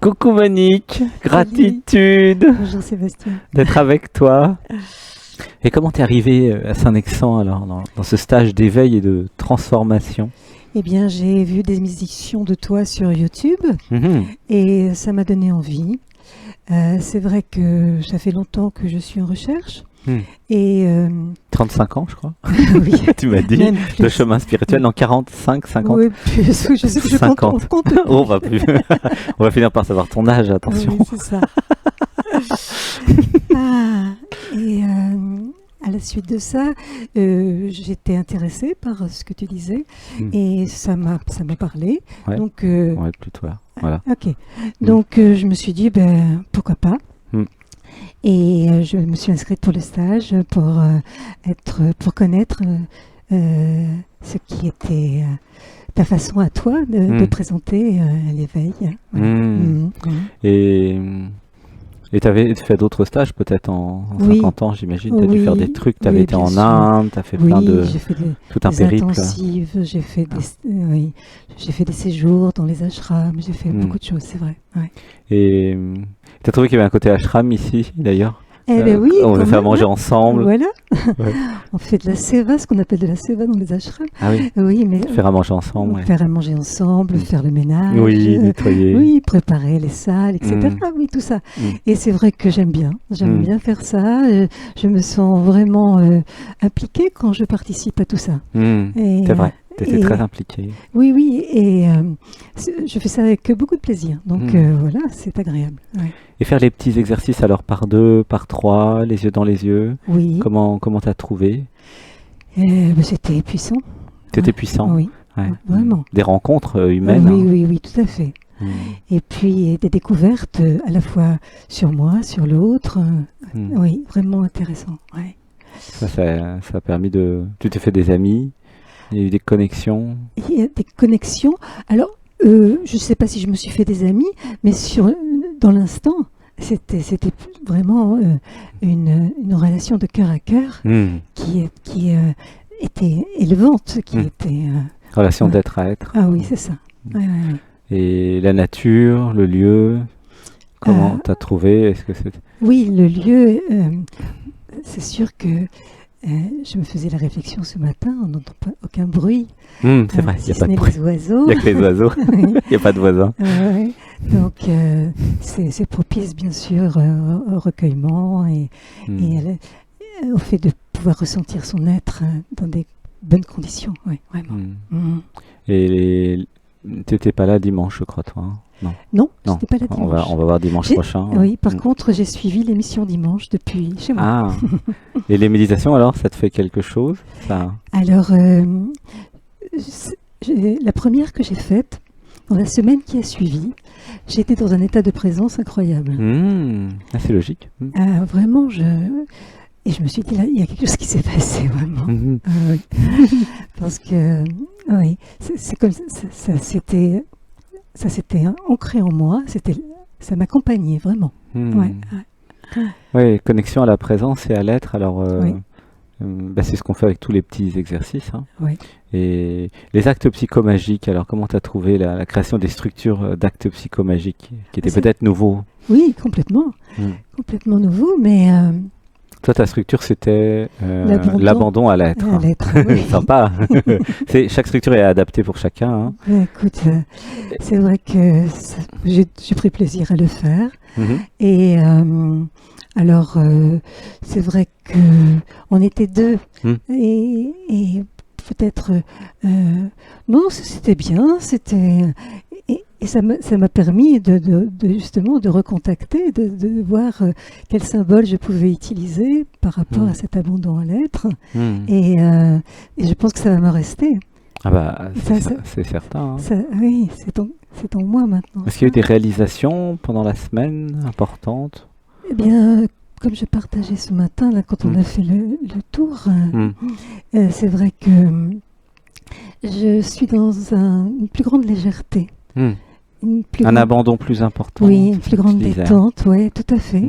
Coucou Monique, gratitude Bonjour Sébastien. d'être avec toi. Et comment t'es arrivée à Saint-Nexent alors dans ce stage d'éveil et de transformation? Eh bien, j'ai vu des émissions de toi sur YouTube Mhm. et ça m'a donné envie. C'est vrai que ça fait longtemps que je suis en recherche Hmm. et 35 ans, je crois. oui, Tu m'as dit même le plus. chemin spirituel dans 45, 50. Oui, plus, oui, je sais que je compte, 50. on compte. Oh, on va plus. On va finir par savoir ton âge, attention. Oui, c'est ça. Ah, et à la suite de ça, j'étais intéressée par ce que tu disais Hmm. et ça m'a parlé. Ouais. Donc, Ouais, plutôt là. Voilà. ok. Donc, je me suis dit, ben, pourquoi pas. Hmm. Et je me suis inscrite pour le stage pour connaître ce qui était ta façon à toi de présenter l'éveil. Voilà. Hmm. Et tu avais fait d'autres stages peut-être en Oui. 50 ans, j'imagine. Tu as dû faire des trucs. Tu avais Oui, été bien en sûr. Inde, tu as fait Oui, plein de. j'ai fait Tout un des périple. intensives, j'ai fait j'ai fait des séjours dans les ashrams, j'ai fait beaucoup de choses, c'est vrai. Ouais. Et tu as trouvé qu'il y avait un côté ashram ici, d'ailleurs? Eh ben oui, On quand va faire même, manger hein. ensemble. Voilà. Ouais. On fait de la seva, ce qu'on appelle de la seva dans les ashrams. Ah oui, Oui, mais faire à manger ensemble. Ouais. faire à manger ensemble, faire le ménage, Oui, nettoyer. oui, préparer les salles, etc. Oui, tout ça. Et c'est vrai que j'aime bien bien faire ça. Je me sens vraiment impliquée quand je participe à tout ça. Et, C'est vrai, tu étais et- très impliquée. Oui, et je fais ça avec beaucoup de plaisir. Donc voilà, c'est agréable. Ouais. Et faire les petits exercices alors par 2, par 3, les yeux dans les yeux. Oui, Comment t'as trouvé? c'était puissant. C'était Ouais. puissant. Oui, Ouais. vraiment. Des rencontres humaines. Oui, tout à fait. Et puis des découvertes à la fois sur moi, sur l'autre. Oui, vraiment intéressant. Ouais. Ça a permis de. Tu t'es fait des amis, il y a eu des connexions. Il y a des connexions. Alors, je ne sais pas si je me suis fait des amis, mais dans l'instant, c'était vraiment une relation de cœur à cœur qui était élevante, qui était... Relation ouais. d'être à être. Ah oui, c'est ça. Ouais. Et la nature, le lieu, comment t'as trouvé? Est-ce que c'est... Oui, le lieu, c'est sûr que je me faisais la réflexion ce matin, on n'entend pas aucun bruit. C'est vrai, il Si n'y a ce pas de n'est bruit. les oiseaux. Il n'y a que les oiseaux. Il n'y a pas de voisins. Ouais. Donc, c'est propice, bien sûr, au recueillement et au fait de pouvoir ressentir son être dans des bonnes conditions. Oui, vraiment. Et tu n'étais pas là dimanche, je crois, toi, hein? Non, je Non. n'étais pas là dimanche. On va voir dimanche prochain. Oui, par contre, j'ai suivi l'émission dimanche depuis chez moi. Ah. Et les méditations, alors, ça te fait quelque chose? Ça... Alors, la première que j'ai faite, dans la semaine qui a suivi, j'étais dans un état de présence incroyable. Ah, c'est logique. Vraiment, et je me suis dit, là, il y a quelque chose qui s'est passé, vraiment. Oui. Parce que, oui, c'est comme ça s'était ancré en moi, ça m'accompagnait, vraiment. Oui, connexion à la présence et à l'être. Alors, Oui. c'est ce qu'on fait avec tous les petits exercices. Hein. Oui. Et les actes psychomagiques, alors comment tu as trouvé la création des structures d'actes psychomagiques qui étaient peut-être nouveaux? Oui, complètement. Complètement nouveau, mais... Toi, ta structure, c'était l'abandon à l'être. À l'être, oui. Sympa. Chaque structure est adaptée pour chacun. Hein. Écoute, c'est vrai que j'ai pris plaisir à le faire. Et alors, c'est vrai qu'on était deux. Et peut-être... non, c'était bien. Et ça m'a permis justement de recontacter, de voir quel symbole je pouvais utiliser par rapport à cet abandon à l'être. Et je pense que ça va me rester. Ah bah, c'est certain. Hein. Oui, c'est en moi maintenant. Est-ce qu'il y a eu des réalisations pendant la semaine importantes? Eh bien, comme je partageais ce matin, là, quand on a fait le tour, c'est vrai que je suis dans une plus grande légèreté. Un abandon plus important. Oui, une plus grande détente, oui, tout à fait.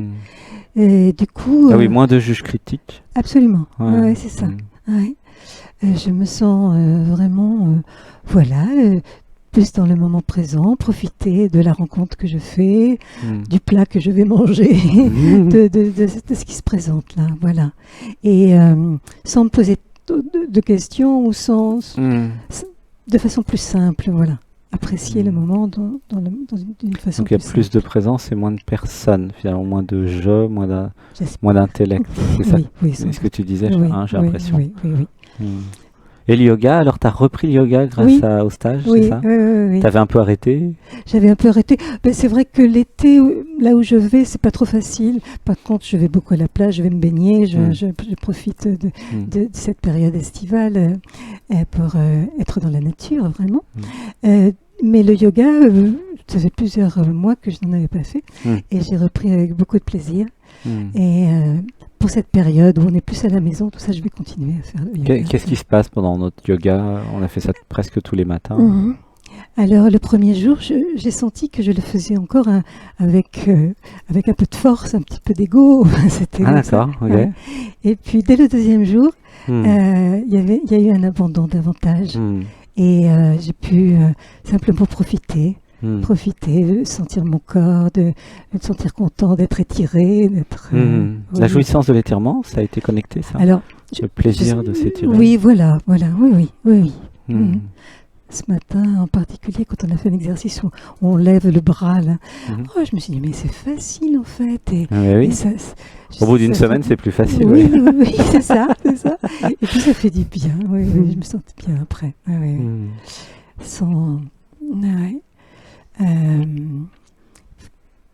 Et du coup... Ah oui, moins de juges critiques. Absolument, ouais, c'est ça. Ouais. Je me sens vraiment, voilà, plus dans le moment présent, profiter de la rencontre que je fais, du plat que je vais manger, de ce qui se présente là, voilà. Et sans me poser de questions ou de façon plus simple, voilà. Apprécier le moment d'une façon Donc il y a plus plus simple. de présence et moins de personnes, finalement, moins de jeux, moins d'intellect. C'est ça, Oui, c'est ce que tu disais, oui, j'ai l'impression. Oui. Et le yoga, alors tu as repris le yoga grâce au stage, Oui, c'est ça? oui. Tu avais un peu arrêté? J'avais un peu arrêté. Ben, c'est vrai que l'été, là où je vais, c'est pas trop facile. Par contre, je vais beaucoup à la plage, je vais me baigner, je profite de cette période estivale pour être dans la nature, vraiment. Mais le yoga, ça fait plusieurs mois que je n'en avais pas fait et j'ai repris avec beaucoup de plaisir. Et pour cette période où on est plus à la maison, tout ça, je vais continuer à faire le yoga. Qu'est-ce qui se passe pendant notre yoga? On a fait ça presque tous les matins. Alors, le premier jour, j'ai senti que je le faisais encore avec un peu de force, un petit peu d'ego. D'accord, ok. Ouais. Et puis, dès le deuxième jour, il y a eu un abandon davantage. Et j'ai pu simplement profiter, de sentir mon corps, de me sentir content d'être étiré, d'être... La jouissance de l'étirement, ça a été connecté, ça? Alors, le plaisir de s'étirer. Oui, voilà, oui. Ce matin, en particulier, quand on a fait un exercice où on lève le bras, là, je me suis dit, mais c'est facile en fait. Et ça, au bout d'une semaine, c'est plus facile. Oui, c'est ça. Et puis ça fait du bien. Je me sens bien après.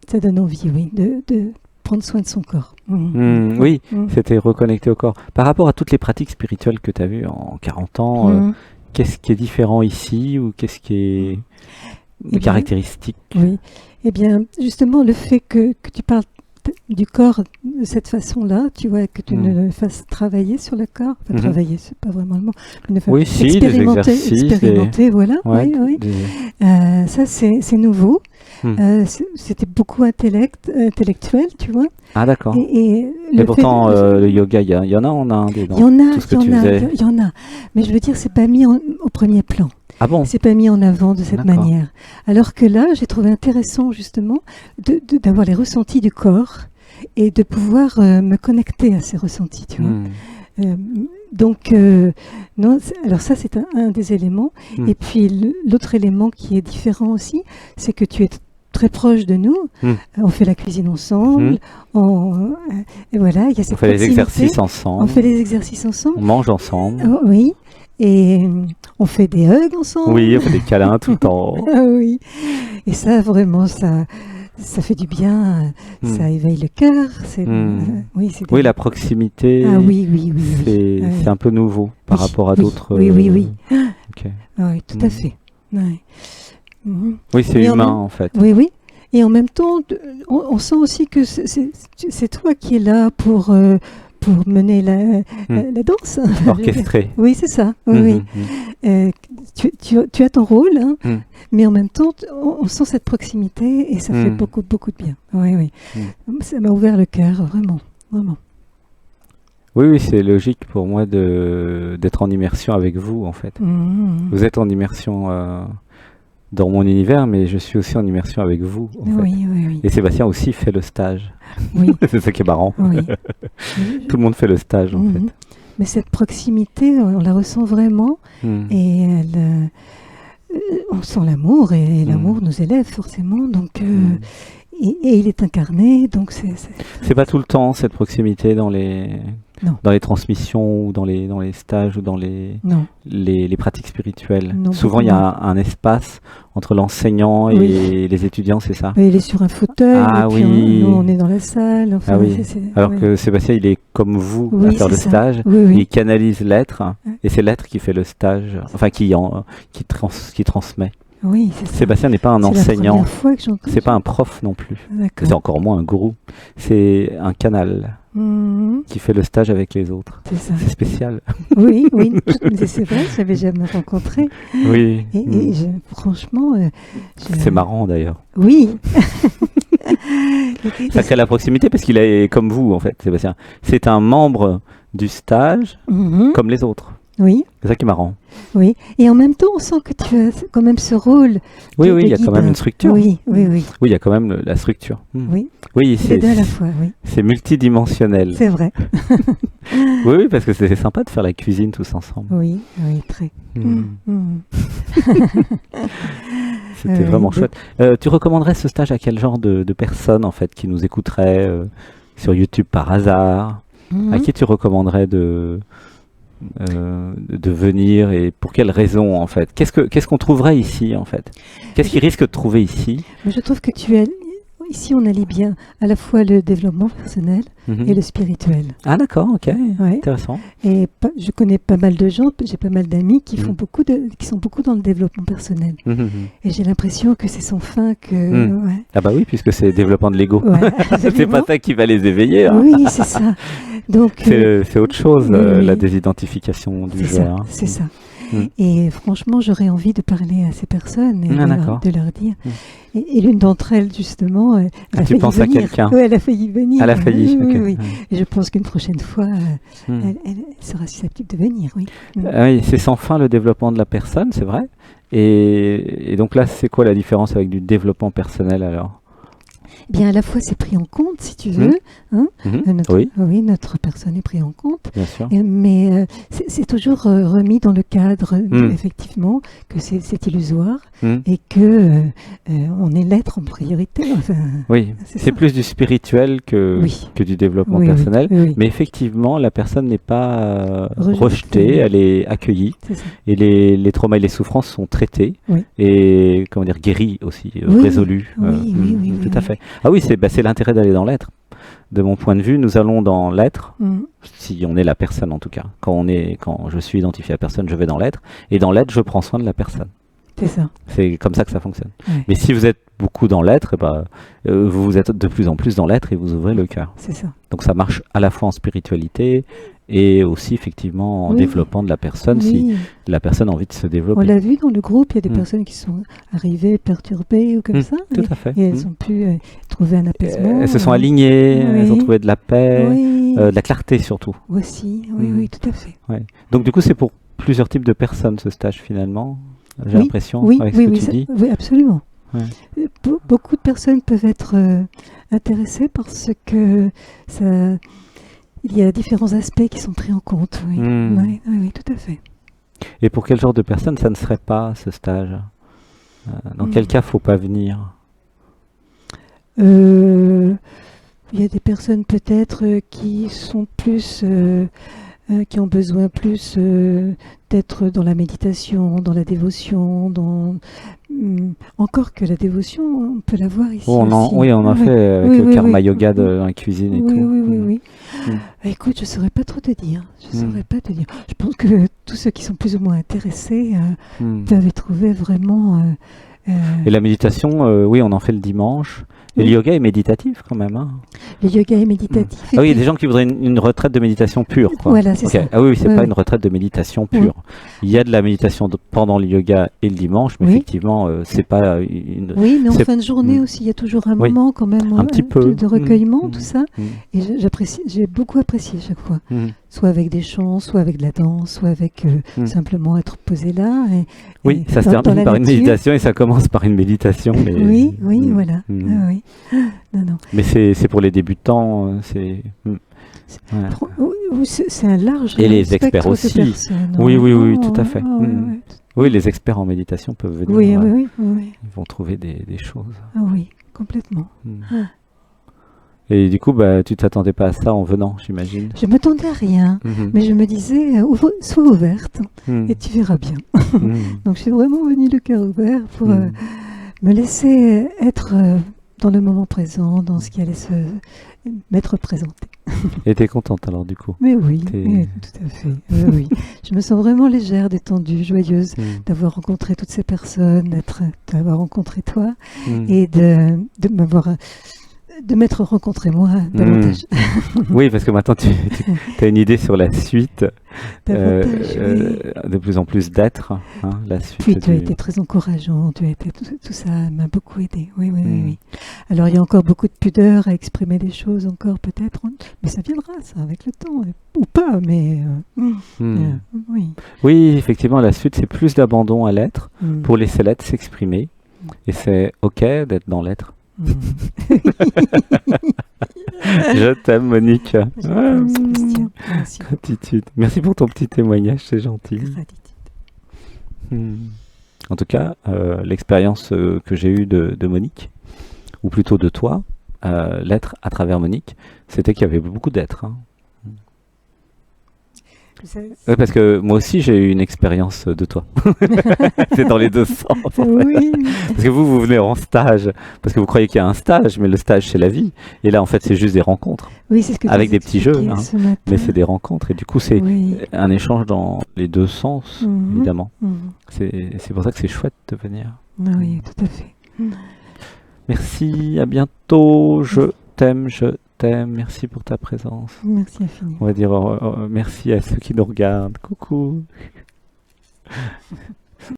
Ça donne envie, de prendre soin de son corps. Oui, c'était reconnecté au corps. Par rapport à toutes les pratiques spirituelles que tu as vues en 40 ans, qu'est-ce qui est différent ici ou qu'est-ce qui est caractéristique? Oui, eh bien, justement, le fait que tu parles du corps de cette façon-là, tu vois, que tu ne le fasses travailler sur le corps, enfin, travailler, c'est pas vraiment le mot, mais expérimenter, voilà, ça c'est nouveau. C'était beaucoup intellectuel, tu vois. Ah d'accord. Et pourtant, le yoga, il y en a en Inde. Il y en a. Mais je veux dire, c'est pas mis au premier plan. Ah bon? C'est pas mis en avant de cette manière. Alors que là, j'ai trouvé intéressant justement d'avoir les ressentis du corps et de pouvoir me connecter à ces ressentis, tu vois. Donc, non, alors ça, c'est un des éléments. Et puis, l'autre élément qui est différent aussi, c'est que tu es très proche de nous. On fait la cuisine ensemble. Et voilà, il y a cette proximité. On fait les exercices ensemble. On mange ensemble. Oui. Et on fait des hugs ensemble. Oui, on fait des câlins tout le temps. Oui. Et ça, vraiment, ça fait du bien. Ça éveille le cœur. Oui, la proximité. Ah oui. C'est un peu nouveau par rapport à d'autres. Oui. Okay. Oui, tout à fait. Oui, c'est humain en fait. Oui. Et en même temps, on sent aussi que c'est toi qui es là pour mener la danse. Orchestrée. Oui, c'est ça. Oui. Tu as ton rôle, mais en même temps, on sent cette proximité et ça fait beaucoup de bien. Oui. Ça m'a ouvert le cœur, vraiment. Oui, c'est logique pour moi d'être en immersion avec vous, en fait. Vous êtes en immersion dans mon univers, mais je suis aussi en immersion avec vous. En fait. Et Sébastien aussi fait le stage. Oui. C'est ça qui est marrant. Oui. Tout le monde fait le stage, en fait. Mais cette proximité, on la ressent vraiment. Et on sent l'amour, et l'amour nous élève forcément. Donc, et il est incarné, donc c'est pas tout le temps cette proximité dans les transmissions ou dans les stages ou dans les pratiques spirituelles. Souvent il y a un espace entre l'enseignant et les étudiants, c'est ça? Il est sur un fauteuil, et puis nous on est dans la salle. Enfin, alors que Sébastien, il est comme vous à faire le stage, il canalise l'être, et c'est l'être qui fait le stage, enfin qui transmet. Oui, c'est ça. Sébastien n'est pas un enseignant, c'est pas un prof non plus, c'est encore moins un gourou, c'est un canal qui fait le stage avec les autres. C'est spécial. Oui, c'est vrai, je l'avais jamais rencontré. Oui. Et franchement... c'est marrant d'ailleurs. Oui. Ça crée la proximité parce qu'il est comme vous en fait, Sébastien. C'est un membre du stage comme les autres. Oui. C'est ça qui est marrant. Oui, et en même temps, on sent que tu as quand même ce rôle. Oui, il y a quand même une structure. Oui. Oui, il y a quand même la structure. Oui. Oui, c'est deux à la fois, oui. C'est multidimensionnel. C'est vrai. Oui, parce que c'est sympa de faire la cuisine tous ensemble. Oui, très. C'était vraiment chouette. Tu recommanderais ce stage à quel genre de personnes, en fait, qui nous écouteraient sur YouTube par hasard? À qui tu recommanderais de venir et pour quelles raisons en fait? Qu'est-ce qu'on trouverait ici en fait? Qu'est-ce qu'ils risquent de trouver ici? Je trouve que ici on allie bien à la fois le développement personnel et le spirituel. Ah d'accord, ok, intéressant. Et je connais pas mal de gens, j'ai pas mal d'amis qui font qui sont beaucoup dans le développement personnel. Et j'ai l'impression que c'est sans fin que... Ah bah oui, puisque c'est le développement de l'ego. Ouais, c'est pas ça qui va les éveiller. Hein. Oui, c'est ça. Donc c'est autre chose, la désidentification du jeu. C'est ça. Et franchement, j'aurais envie de parler à ces personnes et de leur dire. Et l'une d'entre elles, justement, elle a failli penses venir. À quelqu'un? Oui, elle a failli venir. Elle a failli. Oui. Et je pense qu'une prochaine fois, elle sera susceptible de venir. Oui. Oui, c'est sans fin le développement de la personne, c'est vrai. Et donc là, c'est quoi la différence avec du développement personnel alors? Bien, à la fois, c'est pris en compte, si tu veux. Notre personne est prise en compte. Bien sûr. Mais c'est toujours remis dans le cadre, effectivement, que c'est illusoire et que on est l'être en priorité. Enfin, oui, c'est plus du spirituel que du développement personnel. Mais effectivement, la personne n'est pas rejetée, elle est accueillie. Et les traumas et les souffrances sont traités et guéris aussi, résolus. Tout à fait. Ah oui, c'est l'intérêt d'aller dans l'être. De mon point de vue, nous allons dans l'être, si on est la personne en tout cas. Quand je suis identifié à la personne, je vais dans l'être. Et dans l'être, je prends soin de la personne. C'est ça. C'est comme ça que ça fonctionne. Ouais. Mais si vous êtes beaucoup dans l'être, vous êtes de plus en plus dans l'être et vous ouvrez le cœur. C'est ça. Donc ça marche à la fois en spiritualité et aussi effectivement en développement de la personne, si la personne a envie de se développer. On l'a vu dans le groupe, il y a des personnes qui sont arrivées perturbées ou comme ça. Tout à fait. Et elles ont pu trouver un apaisement. Elles se sont alignées, elles ont trouvé de la paix, de la clarté surtout. Aussi, oui, tout à fait. Ouais. Donc du coup, c'est pour plusieurs types de personnes ce stage finalement, j'ai l'impression, avec ce que tu dis. Oui, absolument. Ouais. Beaucoup de personnes peuvent être intéressées parce que il y a différents aspects qui sont pris en compte. Oui, tout à fait. Et pour quel genre de personnes ça ne serait pas ce stage? Dans quel cas faut pas venir? Il y a des personnes peut-être qui sont plus... qui ont besoin plus d'être dans la méditation, dans la dévotion, encore que la dévotion, on peut la voir ici aussi. Oui, on a fait avec le karma yoga dans la cuisine et tout. Oui. Écoute, je ne saurais pas trop te dire. Je pense que tous ceux qui sont plus ou moins intéressés peuvent y trouver vraiment... Et la méditation, on en fait le dimanche. Et le yoga est méditatif quand même. Le yoga est méditatif. Ah oui, il y a des gens qui voudraient une retraite de méditation pure. Quoi. Voilà, c'est ça. Ah oui, c'est pas une retraite de méditation pure. Il y a de la méditation pendant le yoga et le dimanche, mais effectivement, c'est pas une... Oui, mais en fin de journée aussi, il y a toujours un moment quand même un petit peu de recueillement, tout ça. Et j'ai beaucoup apprécié chaque fois. Soit avec des chants, soit avec de la danse, soit avec simplement être posé là. Et ça se termine par une méditation et ça commence par une méditation. Mais... Oui, voilà. Non. Mais c'est pour les débutants, c'est un large et les experts aussi. Oui, tout à fait. Oui, les experts en méditation peuvent venir. Oui. Ils vont trouver des choses. Ah oui, complètement. Et du coup, tu t'attendais pas à ça en venant, j'imagine. Je m'attendais à rien, mais je me disais, sois ouverte et tu verras bien. Donc je suis vraiment venue le cœur ouvert pour me laisser être dans le moment présent, dans ce qui allait m'être présenté. Et t'es contente alors du coup? Mais oui, tout à fait. Oui. Je me sens vraiment légère, détendue, joyeuse d'avoir rencontré toutes ces personnes, d'avoir rencontré toi et de m'être rencontré moi davantage. Oui, parce que maintenant tu as une idée sur la suite, de plus en plus d'être, la suite. Puis tu as été très encourageant, tout ça m'a beaucoup aidé. Oui. Alors il y a encore beaucoup de pudeur à exprimer des choses encore peut-être, mais ça viendra ça avec le temps, ou pas, mais oui. Oui, effectivement, la suite c'est plus d'abandon à l'être pour laisser l'être s'exprimer, et c'est ok d'être dans l'être. Je t'aime, Monique. Gratitude. Merci pour ton petit témoignage, c'est gentil. Gratitude. En tout cas, l'expérience que j'ai eue de Monique, ou plutôt de toi, l'être à travers Monique, c'était qu'il y avait beaucoup d'êtres. Hein. Ouais, parce que moi aussi j'ai eu une expérience de toi. C'est dans les deux sens. En fait. Oui. Parce que vous venez en stage, parce que vous croyez qu'il y a un stage, mais le stage c'est la vie. Et là en fait c'est juste des rencontres. Oui, c'est ce que avec des petits jeux, hein. Mais c'est des rencontres. Et du coup c'est un échange dans les deux sens, évidemment. C'est pour ça que c'est chouette de venir. Oui, tout à fait. Merci, à bientôt. Je t'aime, merci pour ta présence. Merci infiniment. On va dire merci à ceux qui nous regardent. Coucou.